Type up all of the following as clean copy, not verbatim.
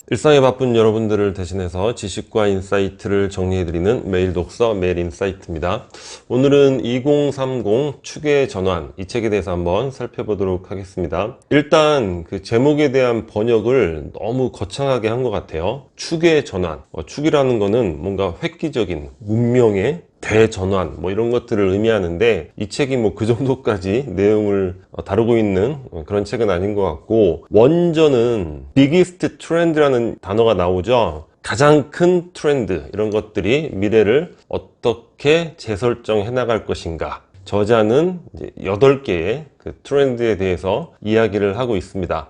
일상에 바쁜 여러분들을 대신해서 지식과 인사이트를 정리해드리는 매일 독서 매일 인사이트입니다. 오늘은 2030 축의 전환, 이 책에 대해서 한번 살펴보도록 하겠습니다. 일단 그 제목에 대한 번역을 너무 거창하게 한 것 같아요. 축의 전환, 축이라는 거는 뭔가 획기적인 문명의 대전환 이런 것들을 의미하는데, 이 책이 그 정도까지 내용을 다루고 있는 그런 책은 아닌 것 같고, 원전은 biggest trend라는 단어가 나오죠. 가장 큰 트렌드, 이런 것들이 미래를 어떻게 재설정해 나갈 것인가. 저자는 이제 8개의 그 트렌드에 대해서 이야기를 하고 있습니다.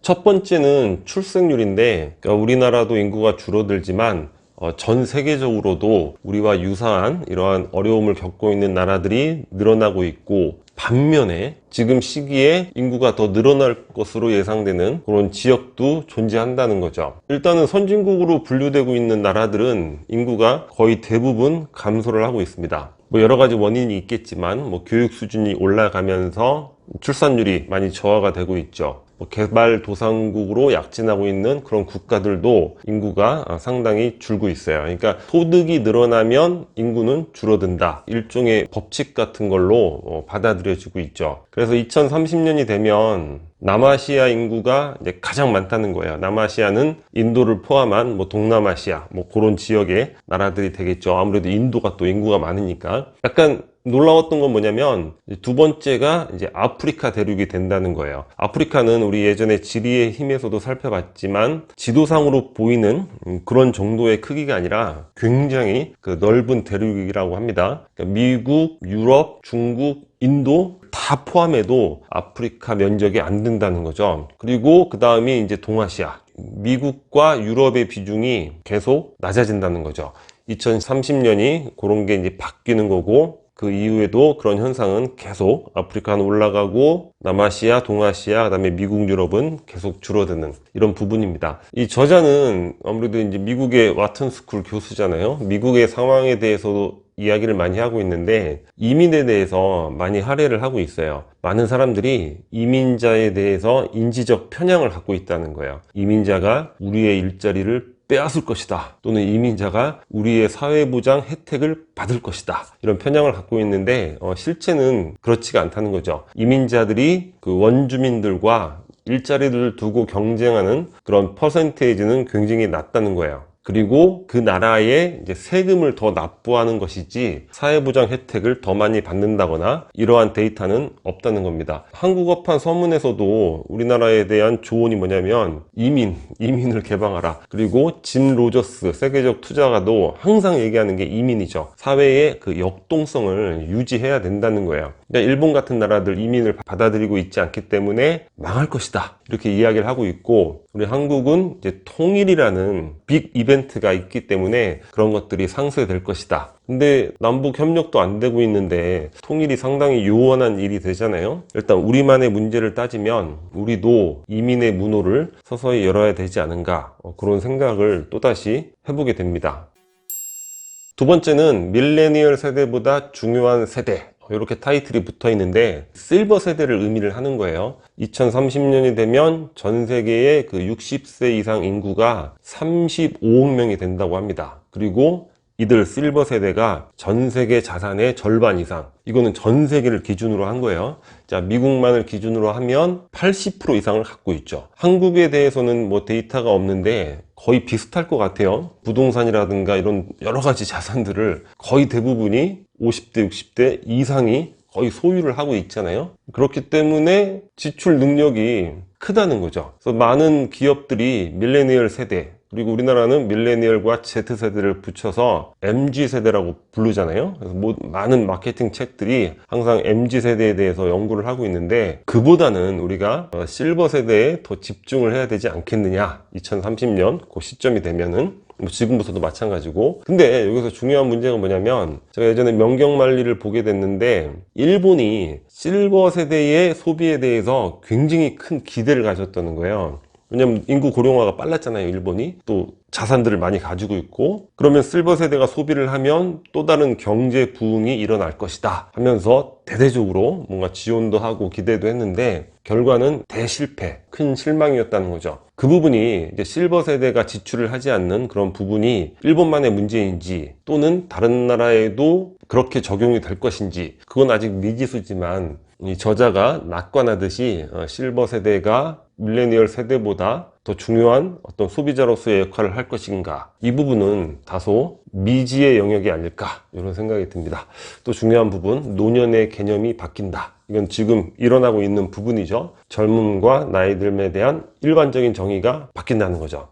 첫 번째는 출생률인데, 그러니까 우리나라도 인구가 줄어들지만 전 세계적으로도 우리와 유사한 이러한 어려움을 겪고 있는 나라들이 늘어나고 있고, 반면에 지금 시기에 인구가 더 늘어날 것으로 예상되는 그런 지역도 존재한다는 거죠. 일단은 선진국으로 분류되고 있는 나라들은 인구가 거의 대부분 감소를 하고 있습니다. 여러 가지 원인이 있겠지만 교육 수준이 올라가면서 출산율이 많이 저하가 되고 있죠. 개발도상국으로 약진하고 있는 그런 국가들도 인구가 상당히 줄고 있어요. 그러니까 소득이 늘어나면 인구는 줄어든다, 일종의 법칙 같은 걸로 받아들여지고 있죠. 그래서 2030년이 되면 남아시아 인구가 이제 가장 많다는 거예요. 남아시아는 인도를 포함한 동남아시아 그런 지역의 나라들이 되겠죠. 아무래도 인도가 또 인구가 많으니까. 약간 놀라웠던 건 뭐냐면, 두 번째가 이제 아프리카 대륙이 된다는 거예요. 아프리카는 우리 예전에 지리의 힘에서도 살펴봤지만 지도상으로 보이는 그런 정도의 크기가 아니라 굉장히 넓은 대륙이라고 합니다. 그러니까 미국, 유럽, 중국, 인도 다 포함해도 아프리카 면적이 안 된다는 거죠. 그리고 그 다음이 이제 동아시아, 미국과 유럽의 비중이 계속 낮아진다는 거죠. 2030년이 그런 게 이제 바뀌는 거고, 그 이후에도 그런 현상은 계속 아프리카는 올라가고, 남아시아, 동아시아, 그다음에 미국, 유럽은 계속 줄어드는 이런 부분입니다. 이 저자는 아무래도 이제 미국의 와튼스쿨 교수잖아요. 미국의 상황에 대해서도 이야기를 많이 하고 있는데, 이민에 대해서 많이 할애를 하고 있어요. 많은 사람들이 이민자에 대해서 인지적 편향을 갖고 있다는 거예요. 이민자가 우리의 일자리를 빼앗을 것이다, 또는 이민자가 우리의 사회보장 혜택을 받을 것이다, 이런 편향을 갖고 있는데 실제는 그렇지가 않다는 거죠. 이민자들이 그 원주민들과 일자리를 두고 경쟁하는 그런 퍼센테이지는 굉장히 낮다는 거예요. 그리고 그 나라에 이제 세금을 더 납부하는 것이지 사회보장 혜택을 더 많이 받는다거나 이러한 데이터는 없다는 겁니다. 한국어판 서문에서도 우리나라에 대한 조언이 뭐냐면, 이민을 개방하라. 그리고 짐 로저스 세계적 투자가도 항상 얘기하는 게 이민이죠. 사회의 그 역동성을 유지해야 된다는 거예요. 그러니까 일본 같은 나라들 이민을 받아들이고 있지 않기 때문에 망할 것이다, 이렇게 이야기를 하고 있고, 우리 한국은 이제 통일이라는 빅 이벤트가 있기 때문에 그런 것들이 상쇄될 것이다. 근데 남북 협력도 안 되고 있는데 통일이 상당히 요원한 일이 되잖아요. 일단 우리만의 문제를 따지면 우리도 이민의 문호를 서서히 열어야 되지 않은가, 그런 생각을 또다시 해보게 됩니다. 두 번째는 밀레니얼 세대보다 중요한 세대, 이렇게 타이틀이 붙어 있는데, 실버 세대를 의미를 하는 거예요. 2030년이 되면 전 세계의 그 60세 이상 인구가 35억 명이 된다고 합니다. 그리고 이들 실버 세대가 전 세계 자산의 절반 이상, 이거는 전 세계를 기준으로 한 거예요. 자, 미국만을 기준으로 하면 80% 이상을 갖고 있죠. 한국에 대해서는 데이터가 없는데 거의 비슷할 것 같아요. 부동산이라든가 이런 여러 가지 자산들을 거의 대부분이 50대, 60대 이상이 거의 소유를 하고 있잖아요. 그렇기 때문에 지출 능력이 크다는 거죠. 그래서 많은 기업들이 밀레니얼 세대, 그리고 우리나라는 밀레니얼과 Z세대를 붙여서 MG세대라고 부르잖아요. 그래서 많은 마케팅 책들이 항상 MG세대에 대해서 연구를 하고 있는데, 그보다는 우리가 실버 세대에 더 집중을 해야 되지 않겠느냐, 2030년 그 시점이 되면은. 지금부터도 마찬가지고. 근데 여기서 중요한 문제가 뭐냐면, 제가 예전에 명경만리를 보게 됐는데, 일본이 실버 세대의 소비에 대해서 굉장히 큰 기대를 가졌다는 거예요. 왜냐면 인구 고령화가 빨랐잖아요. 일본이 또 자산들을 많이 가지고 있고, 그러면 실버 세대가 소비를 하면 또 다른 경제 부흥이 일어날 것이다 하면서 대대적으로 뭔가 지원도 하고 기대도 했는데 결과는 대실패, 큰 실망이었다는 거죠. 그 부분이 이제 실버 세대가 지출을 하지 않는 그런 부분이 일본만의 문제인지 또는 다른 나라에도 그렇게 적용이 될 것인지, 그건 아직 미지수지만 이 저자가 낙관하듯이 실버 세대가 밀레니얼 세대보다 더 중요한 어떤 소비자로서의 역할을 할 것인가, 이 부분은 다소 미지의 영역이 아닐까 이런 생각이 듭니다. 또 중요한 부분, 노년의 개념이 바뀐다. 이건 지금 일어나고 있는 부분이죠. 젊음과 나이 듦에 대한 일반적인 정의가 바뀐다는 거죠.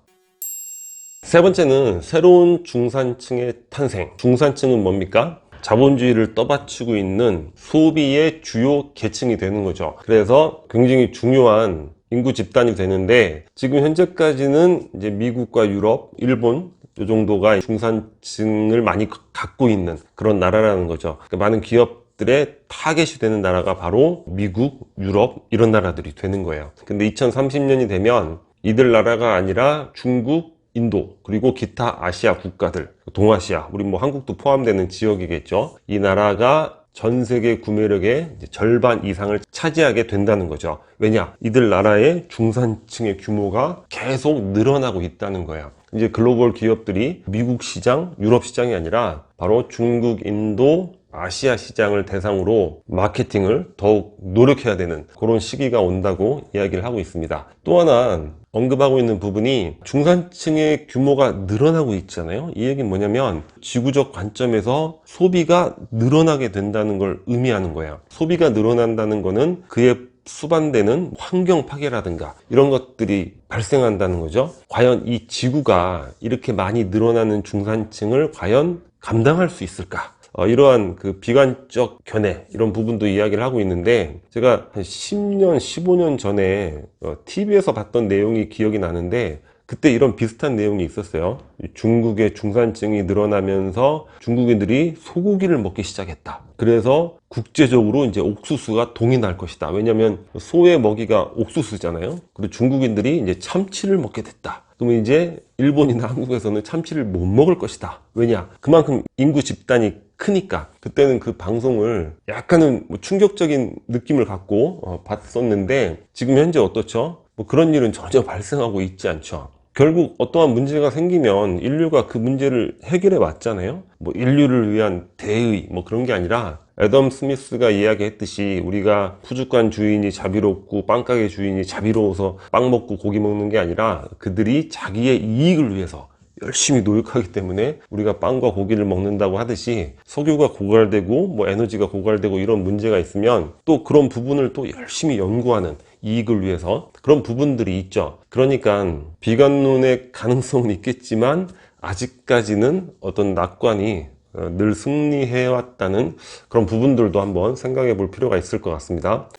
세 번째는 새로운 중산층의 탄생. 중산층은 뭡니까? 자본주의를 떠받치고 있는 소비의 주요 계층이 되는 거죠. 그래서 굉장히 중요한 인구 집단이 되는데, 지금 현재까지는 이제 미국과 유럽, 일본 이 정도가 중산층을 많이 갖고 있는 그런 나라라는 거죠. 그러니까 많은 기업들의 타겟이 되는 나라가 바로 미국, 유럽 이런 나라들이 되는 거예요. 근데 2030년이 되면 이들 나라가 아니라 중국, 인도, 그리고 기타 아시아 국가들, 동아시아, 우리 뭐 한국도 포함되는 지역이겠죠. 이 나라가 전 세계 구매력의 절반 이상을 차지하게 된다는 거죠. 왜냐? 이들 나라의 중산층의 규모가 계속 늘어나고 있다는 거예요. 이제 글로벌 기업들이 미국 시장, 유럽 시장이 아니라 바로 중국, 인도, 아시아 시장을 대상으로 마케팅을 더욱 노력해야 되는 그런 시기가 온다고 이야기를 하고 있습니다. 또 하나 언급하고 있는 부분이 중산층의 규모가 늘어나고 있잖아요. 이 얘기는 뭐냐면 지구적 관점에서 소비가 늘어나게 된다는 걸 의미하는 거예요. 소비가 늘어난다는 거는 그에 수반되는 환경 파괴라든가 이런 것들이 발생한다는 거죠. 과연 이 지구가 이렇게 많이 늘어나는 중산층을 과연 감당할 수 있을까? 이러한 그 비관적 견해, 이런 부분도 이야기를 하고 있는데, 제가 한 10년, 15년 전에 TV에서 봤던 내용이 기억이 나는데, 그때 이런 비슷한 내용이 있었어요. 중국의 중산층이 늘어나면서 중국인들이 소고기를 먹기 시작했다. 그래서 국제적으로 이제 옥수수가 동인할 것이다. 왜냐하면 소의 먹이가 옥수수잖아요. 그리고 중국인들이 이제 참치를 먹게 됐다. 그러면 이제 일본이나 한국에서는 참치를 못 먹을 것이다. 왜냐? 그만큼 인구 집단이 크니까. 그때는 그 방송을 약간은 뭐 충격적인 느낌을 갖고 봤었는데, 지금 현재 어떻죠? 뭐 그런 일은 전혀 발생하고 있지 않죠. 결국 어떠한 문제가 생기면 인류가 그 문제를 해결해 왔잖아요. 뭐 인류를 위한 대의 뭐 그런 게 아니라, 애덤 스미스가 이야기했듯이 우리가 푸주간 주인이 자비롭고 빵가게 주인이 자비로워서 빵 먹고 고기 먹는 게 아니라 그들이 자기의 이익을 위해서 열심히 노력하기 때문에 우리가 빵과 고기를 먹는다고 하듯이, 석유가 고갈되고 뭐 에너지가 고갈되고 이런 문제가 있으면 또 그런 부분을 또 열심히 연구하는, 이익을 위해서 그런 부분들이 있죠. 그러니까 비관론의 가능성은 있겠지만 아직까지는 어떤 낙관이 늘 승리해왔다는 그런 부분들도 한번 생각해 볼 필요가 있을 것 같습니다.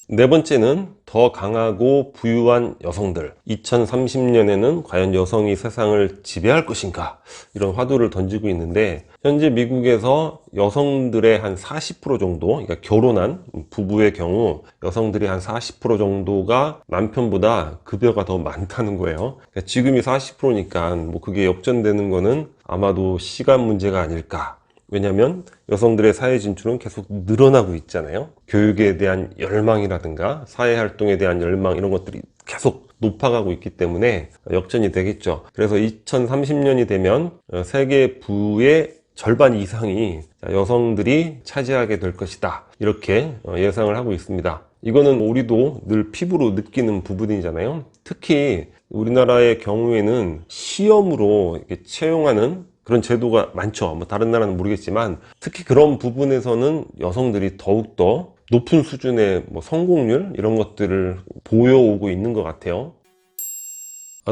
네 번째는 더 강하고 부유한 여성들. 2030년에는 과연 여성이 세상을 지배할 것인가, 이런 화두를 던지고 있는데, 현재 미국에서 여성들의 한 40% 정도, 그러니까 결혼한 부부의 경우 여성들이 한 40% 정도가 남편보다 급여가 더 많다는 거예요. 그러니까 지금이 40%니까 뭐 그게 역전되는 거는 아마도 시간 문제가 아닐까. 왜냐하면 여성들의 사회 진출은 계속 늘어나고 있잖아요. 교육에 대한 열망이라든가 사회활동에 대한 열망, 이런 것들이 계속 높아가고 있기 때문에 역전이 되겠죠. 그래서 2030년이 되면 세계 부의 절반 이상이 여성들이 차지하게 될 것이다, 이렇게 예상을 하고 있습니다. 이거는 우리도 늘 피부로 느끼는 부분이잖아요. 특히 우리나라의 경우에는 시험으로 이렇게 채용하는 그런 제도가 많죠. 뭐 다른 나라는 모르겠지만 특히 그런 부분에서는 여성들이 더욱더 높은 수준의 뭐 성공률, 이런 것들을 보여오고 있는 것 같아요.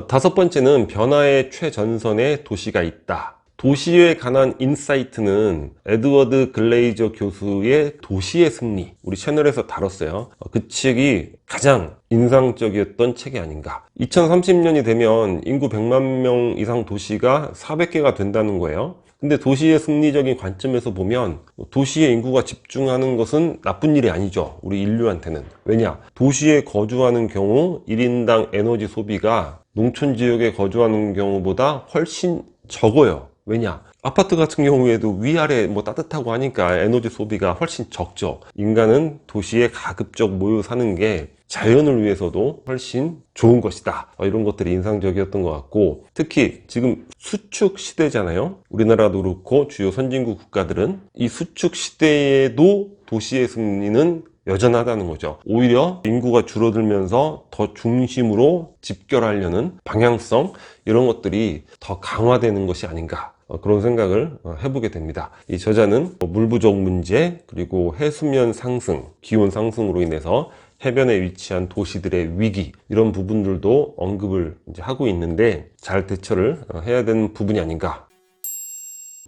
다섯 번째는 변화의 최전선에 도시가 있다. 도시에 관한 인사이트는 에드워드 글레이저 교수의 도시의 승리, 우리 채널에서 다뤘어요. 그 책이 가장 인상적이었던 책이 아닌가. 2030년이 되면 인구 100만 명 이상 도시가 400개가 된다는 거예요. 근데 도시의 승리적인 관점에서 보면 도시의 인구가 집중하는 것은 나쁜 일이 아니죠. 우리 인류한테는. 왜냐? 도시에 거주하는 경우 1인당 에너지 소비가 농촌 지역에 거주하는 경우보다 훨씬 적어요. 왜냐? 아파트 같은 경우에도 위아래 뭐 따뜻하고 하니까 에너지 소비가 훨씬 적죠. 인간은 도시에 가급적 모여 사는 게 자연을 위해서도 훨씬 좋은 것이다. 이런 것들이 인상적이었던 것 같고, 특히 지금 수축 시대잖아요. 우리나라도 그렇고 주요 선진국 국가들은 이 수축 시대에도 도시의 승리는 여전하다는 거죠. 오히려 인구가 줄어들면서 더 중심으로 집결하려는 방향성, 이런 것들이 더 강화되는 것이 아닌가, 그런 생각을 해보게 됩니다. 이 저자는 물 부족 문제, 그리고 해수면 상승, 기온 상승으로 인해서 해변에 위치한 도시들의 위기, 이런 부분들도 언급을 이제 하고 있는데 잘 대처를 해야 되는 부분이 아닌가.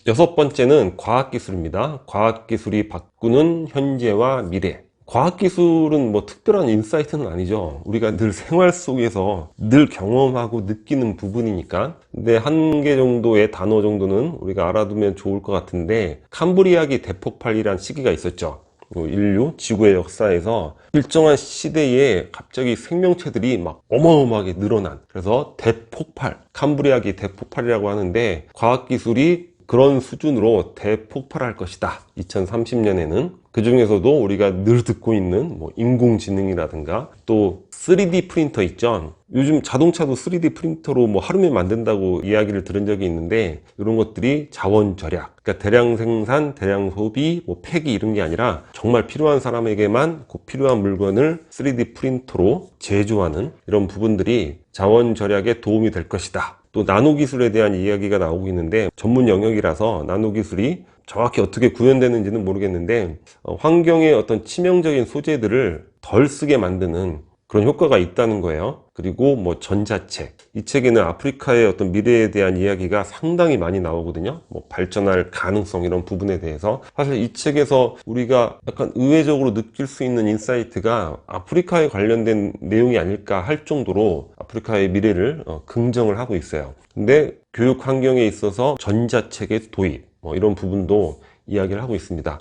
여섯 번째는 과학기술입니다. 과학기술이 바꾸는 현재와 미래. 과학기술은 뭐 특별한 인사이트는 아니죠. 우리가 늘 생활 속에서 늘 경험하고 느끼는 부분이니까. 근데 한 개 정도의 단어 정도는 우리가 알아두면 좋을 것 같은데, 캄브리아기 대폭발이란 시기가 있었죠. 인류 지구의 역사에서 일정한 시대에 갑자기 생명체들이 막 어마어마하게 늘어난, 그래서 대폭발, 캄브리아기 대폭발이라고 하는데, 과학기술이 그런 수준으로 대폭발할 것이다. 2030년에는. 그 중에서도 우리가 늘 듣고 있는 뭐 인공지능이라든가, 또 3D 프린터 있죠. 요즘 자동차도 3D 프린터로 뭐 하루면 만든다고 이야기를 들은 적이 있는데, 이런 것들이 자원 절약, 그러니까 대량 생산, 대량 소비, 뭐 폐기, 이런 게 아니라 정말 필요한 사람에게만 그 필요한 물건을 3D 프린터로 제조하는 이런 부분들이 자원 절약에 도움이 될 것이다. 또 나노 기술에 대한 이야기가 나오고 있는데, 전문 영역이라서 나노 기술이 정확히 어떻게 구현되는지는 모르겠는데, 환경의 어떤 치명적인 소재들을 덜 쓰게 만드는 그런 효과가 있다는 거예요. 그리고 뭐 전자책, 이 책에는 아프리카의 어떤 미래에 대한 이야기가 상당히 많이 나오거든요. 뭐 발전할 가능성, 이런 부분에 대해서. 사실 이 책에서 우리가 약간 의외적으로 느낄 수 있는 인사이트가 아프리카에 관련된 내용이 아닐까 할 정도로 아프리카의 미래를 긍정을 하고 있어요. 근데 교육 환경에 있어서 전자책의 도입, 이런 부분도 이야기를 하고 있습니다.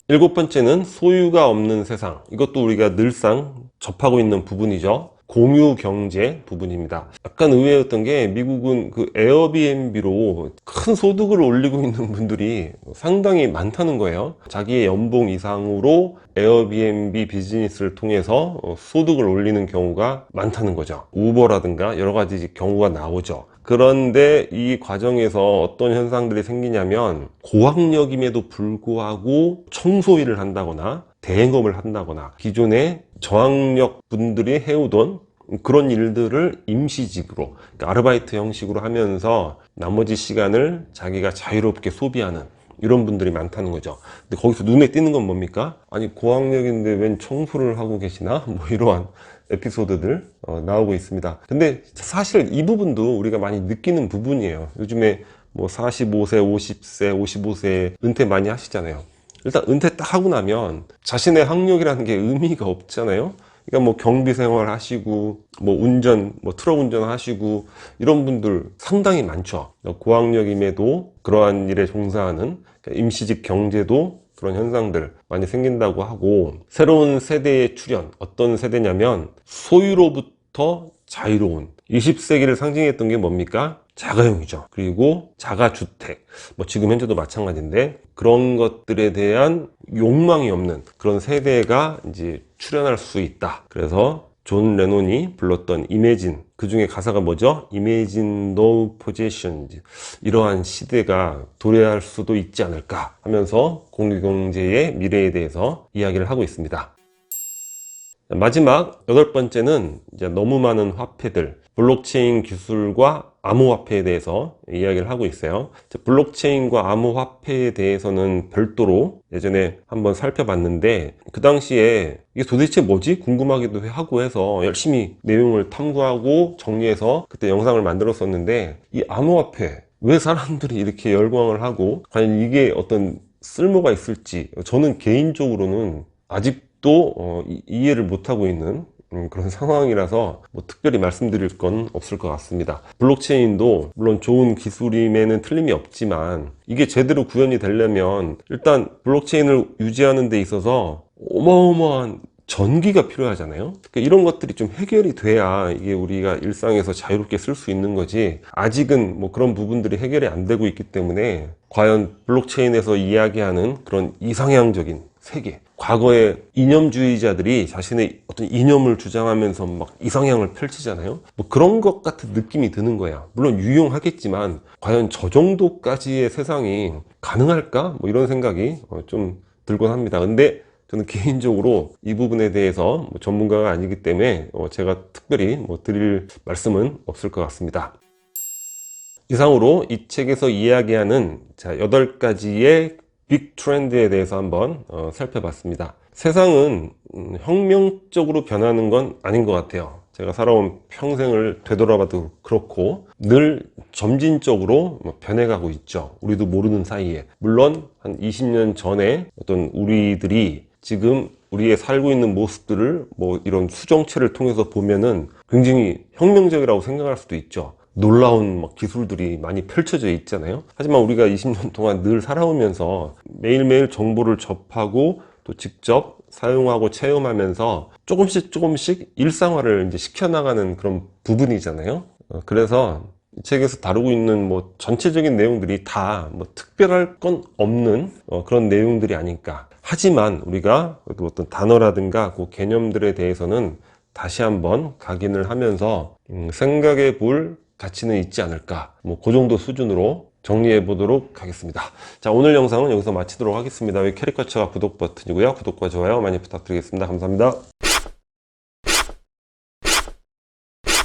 일곱 번째는 소유가 없는 세상. 이것도 우리가 늘상 접하고 있는 부분이죠. 공유 경제 부분입니다. 약간 의외였던 게, 미국은 그 에어비앤비로 큰 소득을 올리고 있는 분들이 상당히 많다는 거예요. 자기의 연봉 이상으로 에어비앤비 비즈니스를 통해서 소득을 올리는 경우가 많다는 거죠. 우버라든가 여러 가지 경우가 나오죠. 그런데 이 과정에서 어떤 현상들이 생기냐면, 고학력임에도 불구하고 청소 일을 한다거나 대행업을 한다거나 기존에 저학력 분들이 해오던 그런 일들을 임시직으로, 그러니까 아르바이트 형식으로 하면서 나머지 시간을 자기가 자유롭게 소비하는 이런 분들이 많다는 거죠. 근데 거기서 눈에 띄는 건 뭡니까? 아니, 고학력인데 웬 청소를 하고 계시나? 뭐 이러한 에피소드들 나오고 있습니다. 근데 사실 이 부분도 우리가 많이 느끼는 부분이에요. 요즘에 뭐 45세, 50세, 55세 은퇴 많이 하시잖아요. 일단 은퇴 딱 하고 나면 자신의 학력이라는 게 의미가 없잖아요. 그러니까 뭐 경비 생활 하시고, 뭐 운전, 뭐 트럭 운전 하시고, 이런 분들 상당히 많죠. 고학력임에도 그러한 일에 종사하는, 그러니까 임시직 경제도 그런 현상들 많이 생긴다고 하고, 새로운 세대의 출현, 어떤 세대냐면 소유로부터 자유로운, 20세기를 상징했던 게 뭡니까? 자가용이죠. 그리고 자가주택, 뭐 지금 현재도 마찬가지인데, 그런 것들에 대한 욕망이 없는 그런 세대가 이제 출현할 수 있다. 그래서 존 레논이 불렀던 이매진, 그 중에 가사가 뭐죠? Imagine no possessions. 이러한 시대가 도래할 수도 있지 않을까 하면서 공유경제의 미래에 대해서 이야기를 하고 있습니다. 마지막 여덟 번째는 이제 너무 많은 화폐들, 블록체인 기술과 암호화폐에 대해서 이야기를 하고 있어요. 블록체인과 암호화폐에 대해서는 별도로 예전에 한번 살펴봤는데, 그 당시에 이게 도대체 뭐지? 궁금하기도 하고 해서 열심히 내용을 탐구하고 정리해서 그때 영상을 만들었었는데, 이 암호화폐, 왜 사람들이 이렇게 열광을 하고, 과연 이게 어떤 쓸모가 있을지, 저는 개인적으로는 아직도 이해를 못하고 있는 그런 상황이라서 뭐 특별히 말씀드릴 건 없을 것 같습니다. 블록체인도 물론 좋은 기술임에는 틀림이 없지만 이게 제대로 구현이 되려면 일단 블록체인을 유지하는 데 있어서 어마어마한 전기가 필요하잖아요. 그러니까 이런 것들이 좀 해결이 돼야 이게 우리가 일상에서 자유롭게 쓸 수 있는 거지, 아직은 뭐 그런 부분들이 해결이 안 되고 있기 때문에 과연 블록체인에서 이야기하는 그런 이상향적인 세계, 과거에 이념주의자들이 자신의 어떤 이념을 주장하면서 막 이상향을 펼치잖아요. 뭐 그런 것 같은 느낌이 드는 거야. 물론 유용하겠지만 과연 저 정도까지의 세상이 가능할까? 뭐 이런 생각이 좀 들곤 합니다. 근데 저는 개인적으로 이 부분에 대해서 뭐 전문가가 아니기 때문에 제가 특별히 뭐 드릴 말씀은 없을 것 같습니다. 이상으로 이 책에서 이야기하는 8가지의 빅 트렌드에 대해서 한번 살펴봤습니다. 세상은 혁명적으로 변하는 건 아닌 것 같아요. 제가 살아온 평생을 되돌아봐도 그렇고 늘 점진적으로 변해가고 있죠. 우리도 모르는 사이에. 물론 한 20년 전에 어떤 우리들이 지금 우리의 살고 있는 모습들을 뭐 이런 수정체를 통해서 보면은 굉장히 혁명적이라고 생각할 수도 있죠. 놀라운 막 기술들이 많이 펼쳐져 있잖아요. 하지만 우리가 20년 동안 늘 살아오면서 매일매일 정보를 접하고 또 직접 사용하고 체험하면서 조금씩 일상화를 이제 시켜나가는 그런 부분이잖아요. 그래서 이 책에서 다루고 있는 뭐 전체적인 내용들이 다 뭐 특별할 건 없는 그런 내용들이 아닐까. 하지만 우리가 어떤 단어라든가 그 개념들에 대해서는 다시 한번 각인을 하면서 생각해 볼 가치는 있지 않을까. 뭐 그 정도 수준으로 정리해 보도록 하겠습니다. 자, 오늘 영상은 여기서 마치도록 하겠습니다. 여기 캐릭터처가 구독 버튼이고요. 구독과 좋아요 많이 부탁드리겠습니다. 감사합니다.